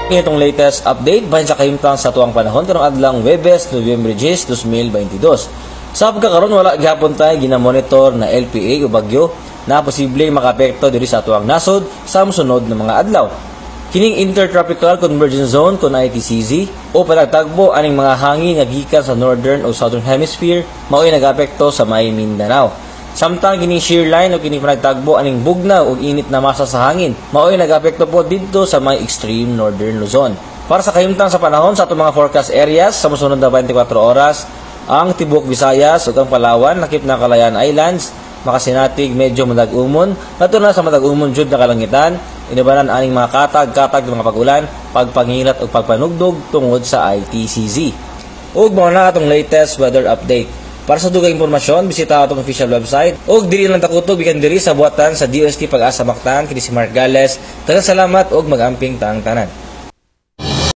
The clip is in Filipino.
Itong latest update bahin sa kahimtang sa tuwang panahon karong adlang Webes, Nobyembre 10, 2022. Sa pagkakaroon wala gihapon tayo ginamonitor na LPA o bagyo na posibleng makapekto diri sa tuwang nasod sa mosunod na mga adlaw. Kining Intertropical Convergence Zone kun ITCZ o panagtagbo aning mga hangin nga gikan sa Northern o Southern Hemisphere mao'y nagapekto sa may Mindanao. Samtang kining shear line o kining panagtagbo aning bugnaw o init na masa sa hangin mao'y nagapekto po dito sa may extreme Northern Luzon. Para sa kahimtang sa panahon sa atong mga forecast areas sa mosunod na 24 oras, ang Tibok Visayas ug ang Palawan lakip na Calayan Islands makasinatig medyo madag-umon nato na sa madag-umon jud na kalangitan inibanan aning mga katag-katag ng mga pagulan, pagpangilat o pagpanugdog tungod sa ITCZ. Ug mao na atong latest weather update. Para sa dugang impormasyon, bisita atong official website ug dili lang takutog bikan diri sa buhatan sa DOST Pag-asa Mactan kini si Mark Gales. Daghang salamat ug mag-amping taang tanan.